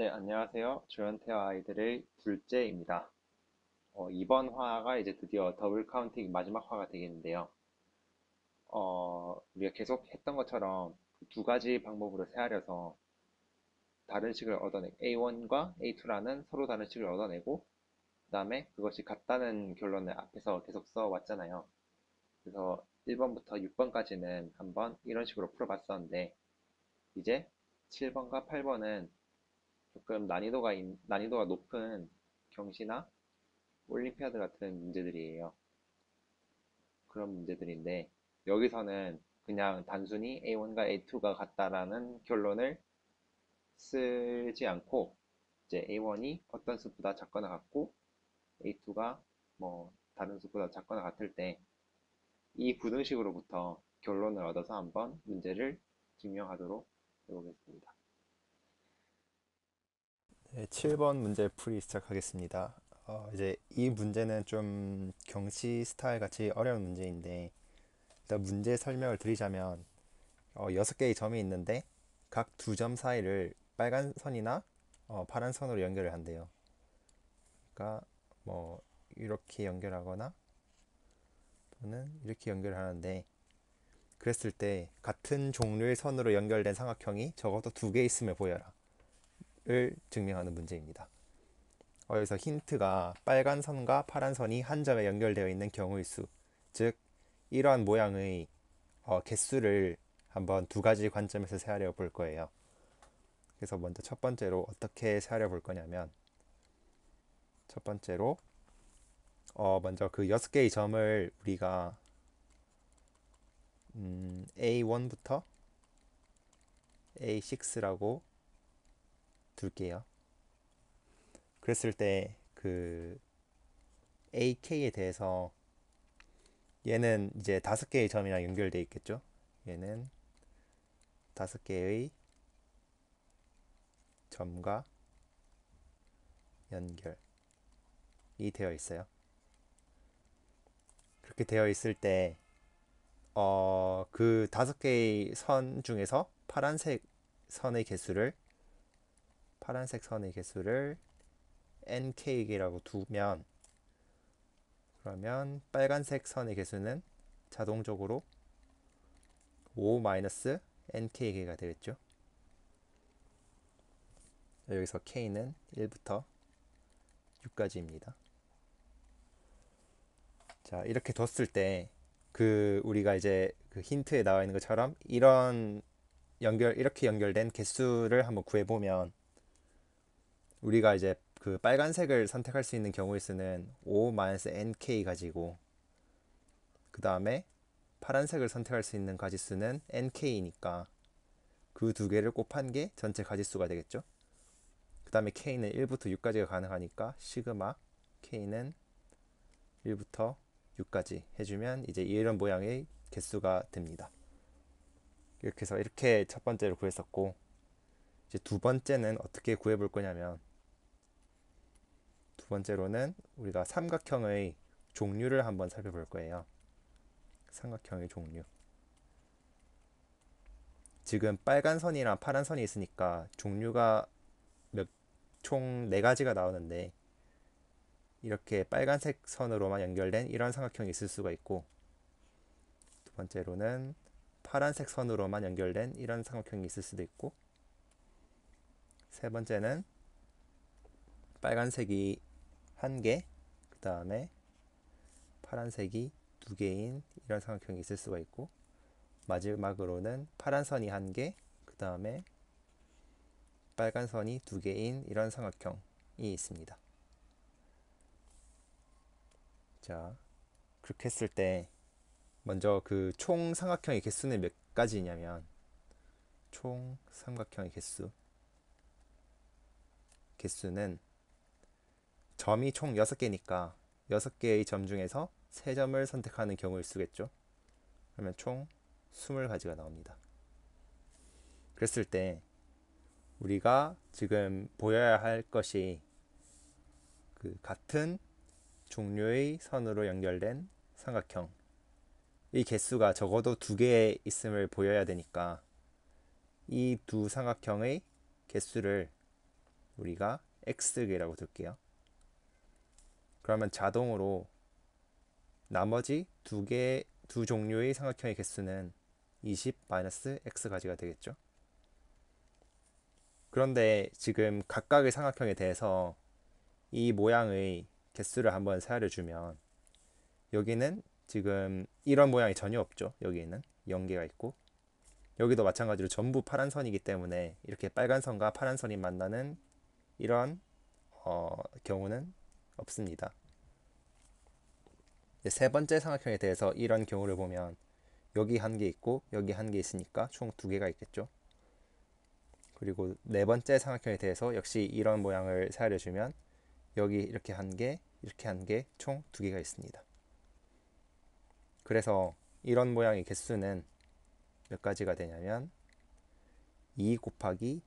네, 안녕하세요. 조현태와 아이들의 둘째입니다. 이번 화가 이제 드디어 더블 카운팅 마지막 화가 되겠는데요. 우리가 계속 했던 것처럼 두 가지 방법으로 세하려서 다른 식을 얻어내고, A1과 A2라는 서로 다른 식을 얻어내고, 그 다음에 그것이 같다는 결론을 앞에서 계속 써왔잖아요. 그래서 1번부터 6번까지는 한번 이런 식으로 풀어봤었는데, 이제 7번과 8번은 조금 난이도가 높은 경시나 올림피아드 같은 문제들이에요. 그런 문제들인데 여기서는 그냥 단순히 A1과 A2가 같다라는 결론을 쓰지 않고 이제 A1이 어떤 수보다 작거나 같고 A2가 뭐 다른 수보다 작거나 같을 때 이 부등식으로부터 결론을 얻어서 한번 문제를 증명하도록 해보겠습니다. 네, 7번 문제 풀이 시작하겠습니다. 이제 이 문제는 좀 경시 스타일 같이 어려운 문제인데 일단 문제 설명을 드리자면 6개의 점이 있는데 각 두 점 사이를 빨간 선이나 파란 선으로 연결을 한대요. 그러니까 뭐 이렇게 연결하거나 또는 이렇게 연결을 하는데 그랬을 때 같은 종류의 선으로 연결된 삼각형이 적어도 두 개 있음을 보여라 를 증명하는 문제입니다. 여기서 힌트가 빨간 선과 파란 선이 한 점에 연결되어 있는 경우의 수, 즉 이러한 모양의 개수를 한번 두 가지 관점에서 세하려 볼 거예요. 그래서 먼저 첫 번째로 어떻게 세하려 볼 거냐면 첫 번째로 먼저 그 6개의 점을 우리가 A1부터 A6라고 둘게요. 그랬을 때 그 AK에 대해서 얘는 이제 5개의 점이랑 연결되어 있겠죠. 얘는 5개의 점과 연결이 되어 있어요. 그렇게 되어 있을 때, 그 5개의 선 중에서 파란색 선의 개수를 nk이라고 두면, 그러면 빨간색 선의 개수는 자동적으로 5-nk가 되겠죠. 여기서 k는 1부터 6까지입니다. 자, 이렇게 뒀을 때, 우리가 이제 그 힌트에 나와 있는 것처럼 이렇게 연결된 개수를 한번 구해보면 우리가 이제 그 빨간색을 선택할 수 있는 경우의 수는 5-nk 가지고 그 다음에 파란색을 선택할 수 있는 가지수는 nk이니까 그 두 개를 곱한 게 전체 가지수가 되겠죠. 그 다음에 k는 1부터 6까지가 가능하니까 시그마 k는 1부터 6까지 해주면 이제 이런 모양의 개수가 됩니다. 이렇게 해서 이렇게 첫 번째로 구했었고, 이제 두 번째는 어떻게 구해볼 거냐면 두 번째로는 우리가 삼각형의 종류를 한번 살펴볼 거예요. 삼각형의 종류. 지금 빨간 선이랑 파란 선이 있으니까 종류가 총 4가지가 나오는데 이렇게 빨간색 선으로만 연결된 이런 삼각형이 있을 수가 있고, 두 번째로는 파란색 선으로만 연결된 이런 삼각형이 있을 수도 있고, 세 번째는 빨간색이 한 개, 그 다음에 파란색이 두 개인 이런 삼각형이 있을 수가 있고, 마지막으로는 파란 선이 한 개, 그 다음에 빨간 선이 두 개인 이런 삼각형이 있습니다. 자, 그렇게 했을 때 먼저 그 총 삼각형의 개수는 몇 가지냐면 총 삼각형의 개수는 점이 총 6개니까 6개의 점 중에서 3점을 선택하는 경우일 수겠죠. 그러면 총 20가지가 나옵니다. 그랬을 때 우리가 지금 보여야 할 것이 그 같은 종류의 선으로 연결된 삼각형, 이 개수가 적어도 2개 있음을 보여야 되니까 이 두 삼각형의 개수를 우리가 x개라고 둘게요. 그러면 자동으로 나머지 두 종류의 삼각형의 개수는 20-x가지가 되겠죠. 그런데 지금 각각의 삼각형에 대해서 이 모양의 개수를 한번 세하려 주면 여기는 지금 이런 모양이 전혀 없죠. 여기에는 0개가 있고 여기도 마찬가지로 전부 파란 선이기 때문에 이렇게 빨간 선과 파란 선이 만나는 이런 경우는 없습니다. 세 번째 삼각형에 대해서 이런 경우를 보면 여기 한 개 있고 여기 한 개 있으니까 총 두 개가 있겠죠. 그리고 네 번째 삼각형에 대해서 역시 이런 모양을 세하려 주면 여기 이렇게 한 개, 이렇게 한 개, 총 두 개가 있습니다. 그래서 이런 모양의 개수는 몇 가지가 되냐면 2 곱하기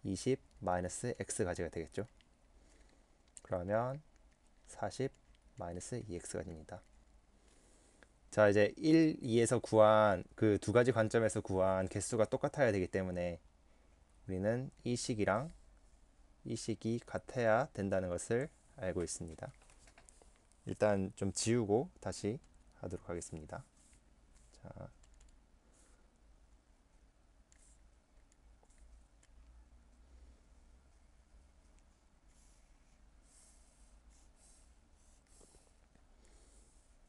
20 마이너스 x가지가 되겠죠. 그러면 40 마이너스 2x가 됩니다. 자, 이제 1, 2에서 구한 그 두 가지 관점에서 구한 개수가 똑같아야 되기 때문에 우리는 이 식이랑 이 식이 같아야 된다는 것을 알고 있습니다. 일단 좀 지우고 다시 하도록 하겠습니다. 자,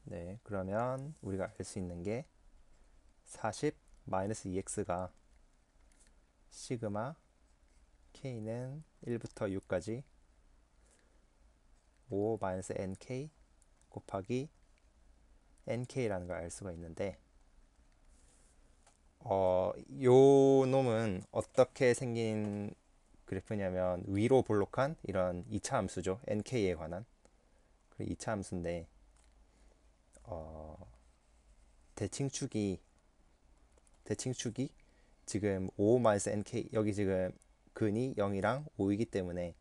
네, 그러면 우리가 알 수 있는 게 40 마이너스 2x가 시그마 k는 1부터 6까지 5 마이너스 nk 곱하기 nk라는 걸 알 수가 있는데 요 놈은 어떻게 생긴 그래프냐면 위로 볼록한 이런 2차 함수죠. nk에 관한 그 2차 함수인데 대칭축이 지금 5 마이너스 nk 여기 지금 근이 0이랑 5이기 때문에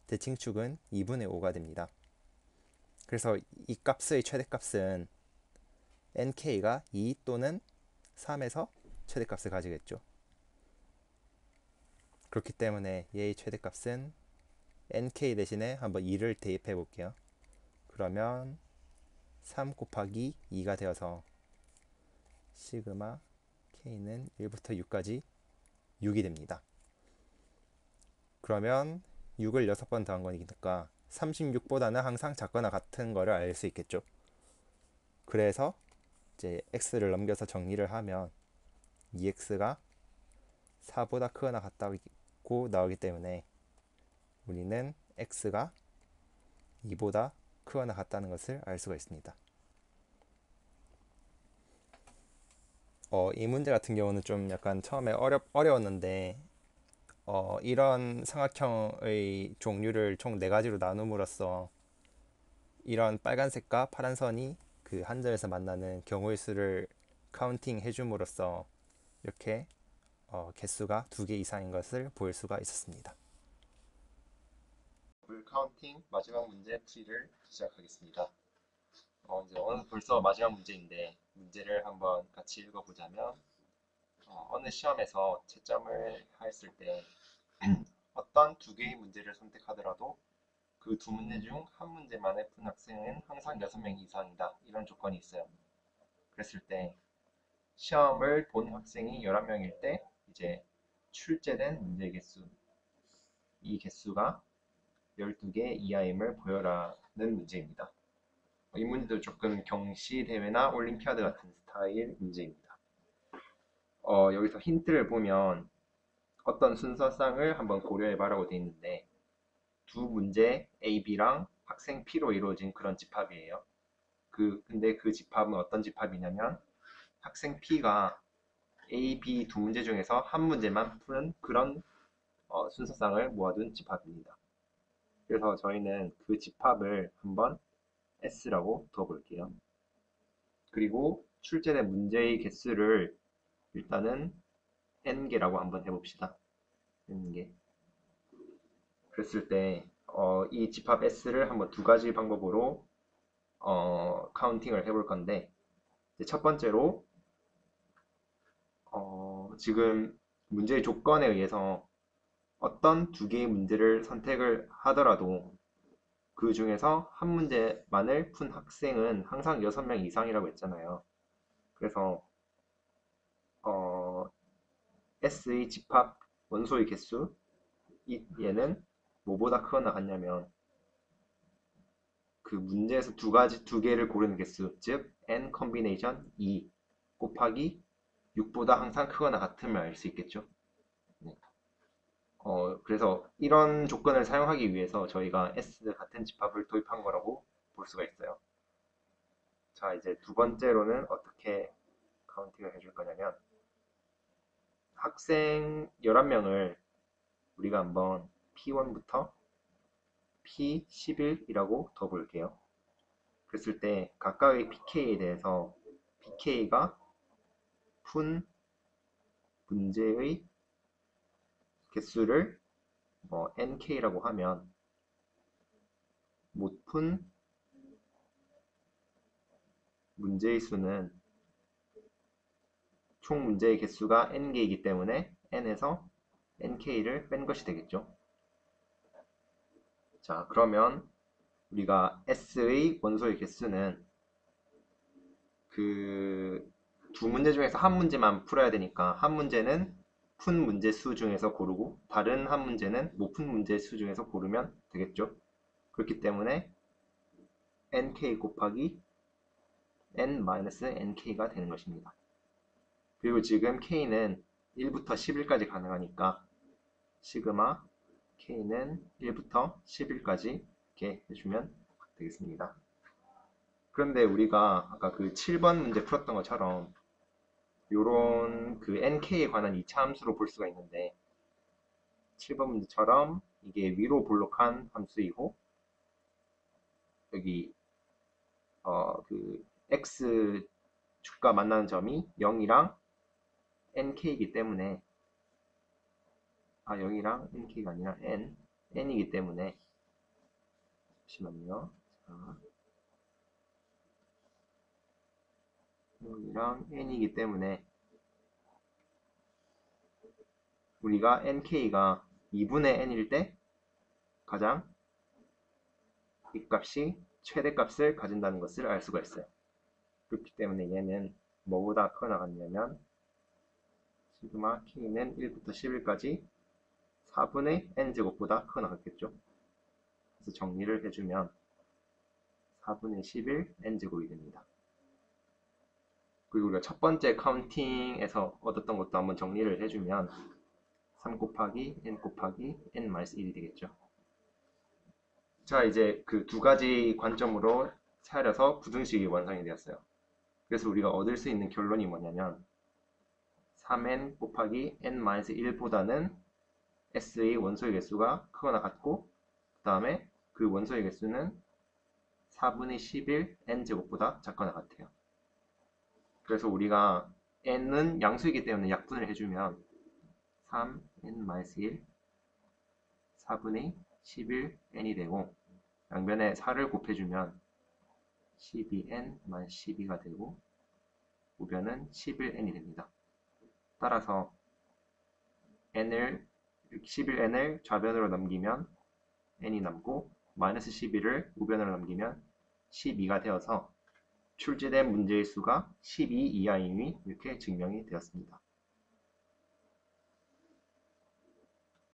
대칭축은 2분의 5가 됩니다. 그래서 이 값의 최대값은 nk가 2 또는 3에서 최대값을 가지겠죠. 그렇기 때문에 얘의 최대값은 nk 대신에 한번 2를 대입해 볼게요. 그러면 3 곱하기 2가 되어서 시그마 k는 1부터 6까지 6이 됩니다. 그러면 6을 6번 더한 거니까 36보다는 항상 작거나 같은 거를 알 수 있겠죠. 그래서 이제 x를 넘겨서 정리를 하면 2x가 4보다 크거나 같다고 나오기 때문에 우리는 x가 2보다 크거나 같다는 것을 알 수가 있습니다. 이 문제 같은 경우는 좀 약간 처음에 어려웠는데 이런 삼각형의 종류를 총 4가지로 나눔으로써 이런 빨간색과 파란 선이 그 한 점에서 만나는 경우의 수를 카운팅 해줌으로써 이렇게 개수가 2개 이상인 것을 볼 수가 있었습니다. 물 카운팅 마지막 문제 풀이를 시작하겠습니다. 이제 오늘 벌써 마지막 문제인데 문제를 한번 같이 읽어보자면 어느 시험에서 채점을 하였을 때 어떤 두 개의 문제를 선택하더라도 그 두 문제 중 한 문제만을 푼 학생은 항상 6명 이상이다. 이런 조건이 있어요. 그랬을 때 시험을 본 학생이 11명일 때 이제 출제된 문제 개수 이 개수가 12개 이하임을 보여라는 문제입니다. 이 문제도 조금 경시 대회나 올림피아드 같은 스타일 문제입니다. 여기서 힌트를 보면 어떤 순서상을 한번 고려해봐라고 되어 있는데 두 문제 A, B랑 학생 P로 이루어진 그런 집합이에요. 근데 그 집합은 어떤 집합이냐면 학생 P가 A, B 두 문제 중에서 한 문제만 푸는 그런 순서상을 모아둔 집합입니다. 그래서 저희는 그 집합을 한번 S라고 둬볼게요. 그리고 출제된 문제의 개수를 일단은 N개라고 한번 해봅시다. N개. 그랬을 때 이 집합 S를 한번 두 가지 방법으로 카운팅을 해볼 건데 첫 번째로 지금 문제의 조건에 의해서 어떤 두 개의 문제를 선택을 하더라도 그 중에서 한 문제만을 푼 학생은 항상 6명 이상이라고 했잖아요. 그래서 S의 집합 원소의 개수 얘는 뭐보다 크거나 같냐면 그 문제에서 두 개를 고르는 개수, 즉 n 컨비네이션 2 곱하기 6보다 항상 크거나 같으면 알 수 있겠죠. 네. 그래서 이런 조건을 사용하기 위해서 저희가 S 같은 집합을 도입한 거라고 볼 수가 있어요. 자, 이제 두 번째로는 어떻게 카운팅을 해줄 거냐면 학생 11명을 우리가 한번 P1부터 P11이라고 더 볼게요. 그랬을 때 각각의 PK에 대해서 PK가 푼 문제의 개수를 NK라고 하면 못 푼 문제의 수는 총 문제의 개수가 n개이기 때문에 n에서 nk를 뺀 것이 되겠죠. 자, 그러면 우리가 S의 원소의 개수는 그 두 문제 중에서 한 문제만 풀어야 되니까 한 문제는 푼 문제 수 중에서 고르고 다른 한 문제는 못 푼 문제 수 중에서 고르면 되겠죠. 그렇기 때문에 nk 곱하기 n-nk가 되는 것입니다. 그리고 지금 k는 1부터 11까지 가능하니까 시그마 k는 1부터 11까지 이렇게 해주면 되겠습니다. 그런데 우리가 아까 그 7번 문제 풀었던 것처럼 요런 그 nk에 관한 2차 함수로 볼 수가 있는데 7번 문제처럼 이게 위로 볼록한 함수이고 여기 그 x 축과 만나는 점이 0이랑 nk이기 때문에 0이랑 nk가 아니라 n이기 때문에 잠시만요. 자, 0이랑 n이기 때문에 우리가 nk가 2분의 n일 때 가장 이 값이 최대값을 가진다는 것을 알 수가 있어요. 그렇기 때문에 얘는 뭐보다 크거나 같냐면 시그마 k는 1부터 11까지 4분의 n제곱보다 크거나 같겠죠. 그래서 정리를 해주면 4분의 11 n제곱이 됩니다. 그리고 우리가 첫 번째 카운팅에서 얻었던 것도 한번 정리를 해주면 3 곱하기 n 곱하기 n-1이 되겠죠. 자, 이제 그 두 가지 관점으로 차려서 부등식이 완성이 되었어요. 그래서 우리가 얻을 수 있는 결론이 뭐냐면 3n 곱하기 n-1보다는 s의 원소의 개수가 크거나 같고 그 다음에 그 원소의 개수는 4분의 11 n제곱보다 작거나 같아요. 그래서 우리가 n은 양수이기 때문에 약분을 해주면 3n-1 4분의 11n이 되고 양변에 4를 곱해주면 12n-12가 되고 우변은 11n이 됩니다. 따라서 11n을 좌변으로 넘기면 n이 남고 마이너스 11을 우변으로 넘기면 12가 되어서 출제된 문제의 수가 12 이하임이 이렇게 증명이 되었습니다.